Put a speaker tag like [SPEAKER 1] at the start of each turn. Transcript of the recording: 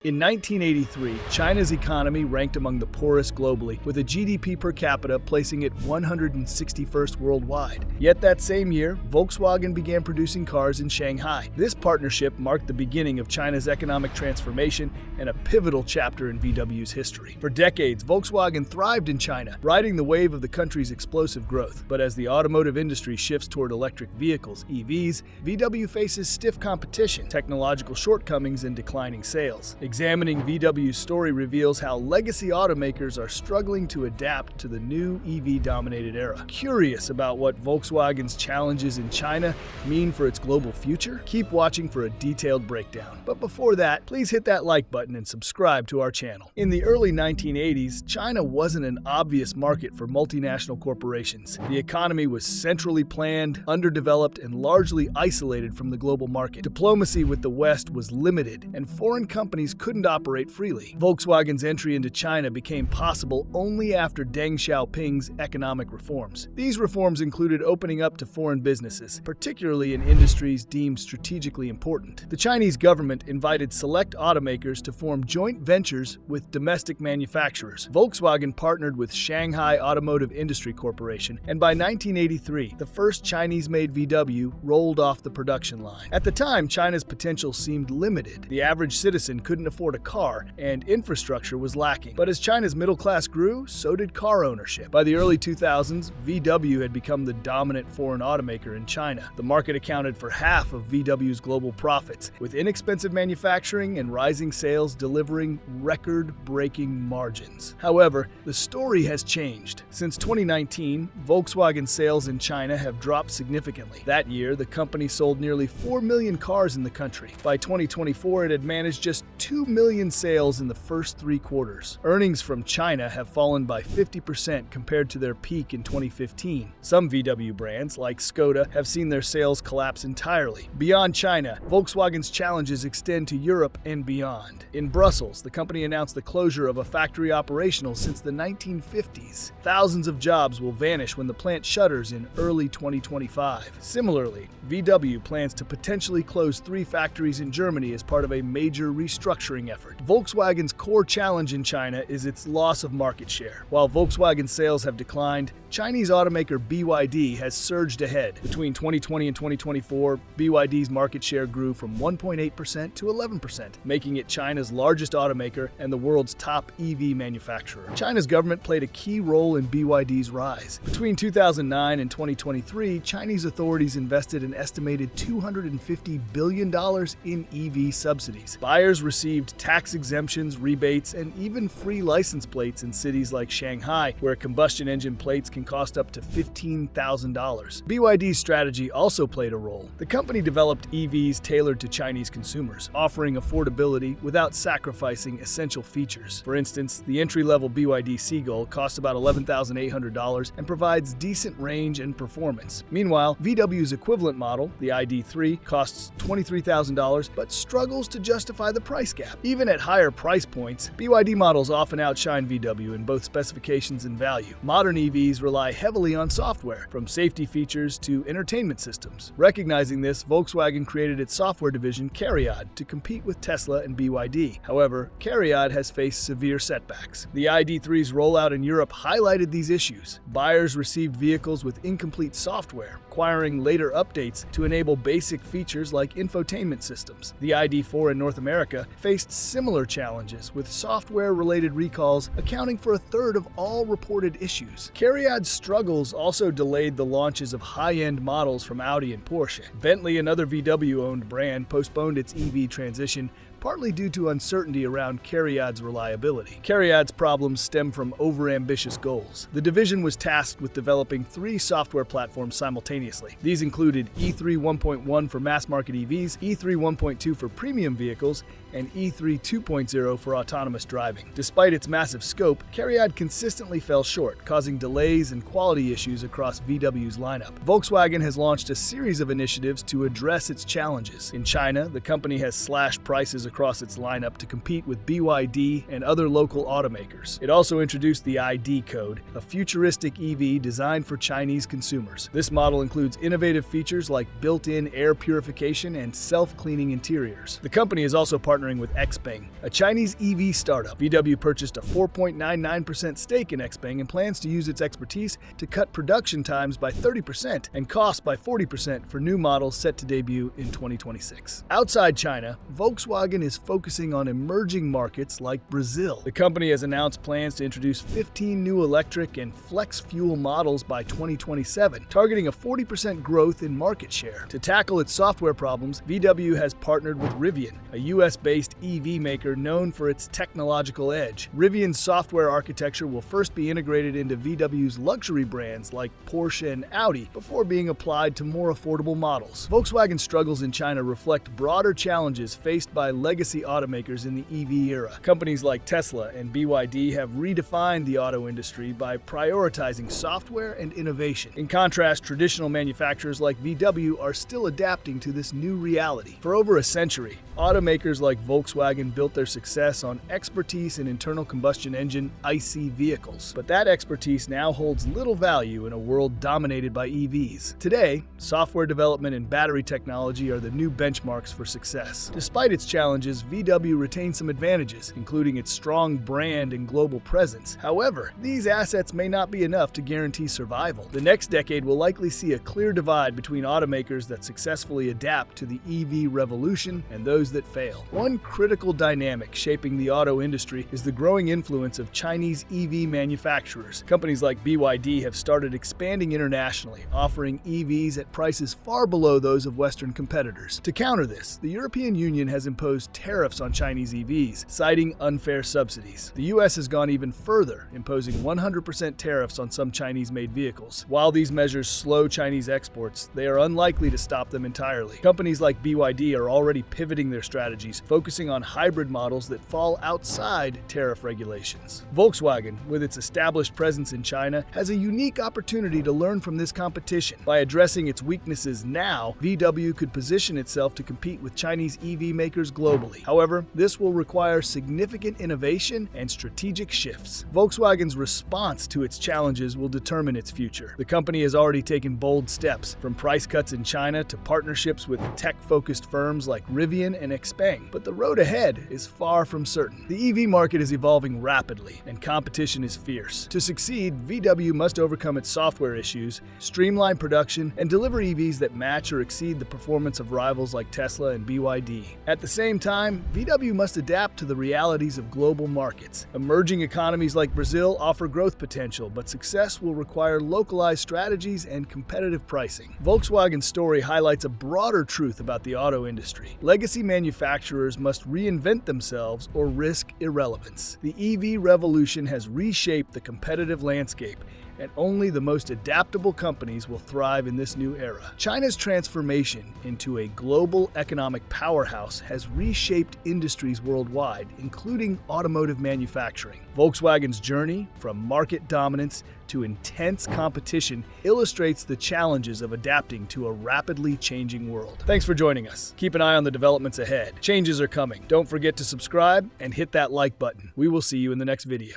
[SPEAKER 1] In 1983, China's economy ranked among the poorest globally, with a GDP per capita placing it 161st worldwide. Yet that same year, Volkswagen began producing cars in Shanghai. This partnership marked the beginning of China's economic transformation and a pivotal chapter in VW's history. For decades, Volkswagen thrived in China, riding the wave of the country's explosive growth. But as the automotive industry shifts toward electric vehicles, EVs, VW faces stiff competition, technological shortcomings, and declining sales. Examining VW's story reveals how legacy automakers are struggling to adapt to the new EV-dominated era. Curious about what Volkswagen's challenges in China mean for its global future? Keep watching for a detailed breakdown. But before that, please hit that like button and subscribe to our channel. In the early 1980s, China wasn't an obvious market for multinational corporations. The economy was centrally planned, underdeveloped, and largely isolated from the global market. Diplomacy with the West was limited, and foreign companies couldn't operate freely. Volkswagen's entry into China became possible only after Deng Xiaoping's economic reforms. These reforms included opening up to foreign businesses, particularly in industries deemed strategically important. The Chinese government invited select automakers to form joint ventures with domestic manufacturers. Volkswagen partnered with Shanghai Automotive Industry Corporation, and by 1983, the first Chinese-made VW rolled off the production line. At the time, China's potential seemed limited. The average citizen couldn't afford a car, and infrastructure was lacking. But as China's middle class grew, so did car ownership. By the early 2000s, VW had become the dominant foreign automaker in China. The market accounted for half of VW's global profits, with inexpensive manufacturing and rising sales delivering record-breaking margins. However, the story has changed. Since 2019, Volkswagen sales in China have dropped significantly. That year, the company sold nearly 4 million cars in the country. By 2024, it had managed just 2 million sales in the first 3 quarters. Earnings from China have fallen by 50% compared to their peak in 2015. Some VW brands, like Skoda, have seen their sales collapse entirely. Beyond China, Volkswagen's challenges extend to Europe and beyond. In Brussels, the company announced the closure of a factory operational since the 1950s. Thousands of jobs will vanish when the plant shutters in early 2025. Similarly, VW plans to potentially close 3 factories in Germany as part of a major restructuring effort. Volkswagen's core challenge in China is its loss of market share. While Volkswagen sales have declined, Chinese automaker BYD has surged ahead. Between 2020 and 2024, BYD's market share grew from 1.8% to 11%, making it China's largest automaker and the world's top EV manufacturer. China's government played a key role in BYD's rise. Between 2009 and 2023, Chinese authorities invested an estimated $250 billion in EV subsidies. Buyers received tax exemptions, rebates, and even free license plates in cities like Shanghai, where combustion engine plates can cost up to $15,000. BYD's strategy also played a role. The company developed EVs tailored to Chinese consumers, offering affordability without sacrificing essential features. For instance, the entry-level BYD Seagull costs about $11,800 and provides decent range and performance. Meanwhile, VW's equivalent model, the ID.3, costs $23,000 but struggles to justify the price gap. Even at higher price points, BYD models often outshine VW in both specifications and value. Modern EVs rely heavily on software, from safety features to entertainment systems. Recognizing this, Volkswagen created its software division, CARIAD, to compete with Tesla and BYD. However, CARIAD has faced severe setbacks. The ID.3's rollout in Europe highlighted these issues. Buyers received vehicles with incomplete software, requiring later updates to enable basic features like infotainment systems. The ID.4 in North America faced similar challenges, with software-related recalls accounting for 1/3 of all reported issues. CARIAD's struggles also delayed the launches of high-end models from Audi and Porsche. Bentley, another VW-owned brand, postponed its EV transition, partly due to uncertainty around CARIAD's reliability. CARIAD's problems stem from overambitious goals. The division was tasked with developing 3 software platforms simultaneously. These included E3 1.1 for mass-market EVs, E3 1.2 for premium vehicles, and E3 2.0 for autonomous driving. Despite its massive scope, CARIAD consistently fell short, causing delays and quality issues across VW's lineup. Volkswagen has launched a series of initiatives to address its challenges. In China, the company has slashed prices across its lineup to compete with BYD and other local automakers. It also introduced the ID code, a futuristic EV designed for Chinese consumers. This model includes innovative features like built-in air purification and self-cleaning interiors. The company has also partnered partnering with XPeng, a Chinese EV startup. VW purchased a 4.99% stake in XPeng and plans to use its expertise to cut production times by 30% and costs by 40% for new models set to debut in 2026. Outside China, Volkswagen is focusing on emerging markets like Brazil. The company has announced plans to introduce 15 new electric and flex fuel models by 2027, targeting a 40% growth in market share. To tackle its software problems, VW has partnered with Rivian, a US-based EV maker known for its technological edge. Rivian's software architecture will first be integrated into VW's luxury brands like Porsche and Audi before being applied to more affordable models. Volkswagen's struggles in China reflect broader challenges faced by legacy automakers in the EV era. Companies like Tesla and BYD have redefined the auto industry by prioritizing software and innovation. In contrast, traditional manufacturers like VW are still adapting to this new reality. For over a century, automakers like Volkswagen built their success on expertise in internal combustion engine ICE vehicles. But that expertise now holds little value in a world dominated by EVs. Today, software development and battery technology are the new benchmarks for success. Despite its challenges, VW retains some advantages, including its strong brand and global presence. However, these assets may not be enough to guarantee survival. The next decade will likely see a clear divide between automakers that successfully adapt to the EV revolution and those that fail. One critical dynamic shaping the auto industry is the growing influence of Chinese EV manufacturers. Companies like BYD have started expanding internationally, offering EVs at prices far below those of Western competitors. To counter this, the European Union has imposed tariffs on Chinese EVs, citing unfair subsidies. The US has gone even further, imposing 100% tariffs on some Chinese-made vehicles. While these measures slow Chinese exports, they are unlikely to stop them entirely. Companies like BYD are already pivoting their strategies, focusing on hybrid models that fall outside tariff regulations. Volkswagen, with its established presence in China, has a unique opportunity to learn from this competition. By addressing its weaknesses now, VW could position itself to compete with Chinese EV makers globally. However, this will require significant innovation and strategic shifts. Volkswagen's response to its challenges will determine its future. The company has already taken bold steps, from price cuts in China to partnerships with tech-focused firms like Rivian and XPeng. But the road ahead is far from certain. The EV market is evolving rapidly, and competition is fierce. To succeed, VW must overcome its software issues, streamline production, and deliver EVs that match or exceed the performance of rivals like Tesla and BYD. At the same time, VW must adapt to the realities of global markets. Emerging economies like Brazil offer growth potential, but success will require localized strategies and competitive pricing. Volkswagen's story highlights a broader truth about the auto industry. Legacy manufacturers must reinvent themselves or risk irrelevance. The EV revolution has reshaped the competitive landscape, and only the most adaptable companies will thrive in this new era. China's transformation into a global economic powerhouse has reshaped industries worldwide, including automotive manufacturing. Volkswagen's journey from market dominance to intense competition illustrates the challenges of adapting to a rapidly changing world. Thanks for joining us. Keep an eye on the developments ahead. Changes are coming. Don't forget to subscribe and hit that like button. We will see you in the next video.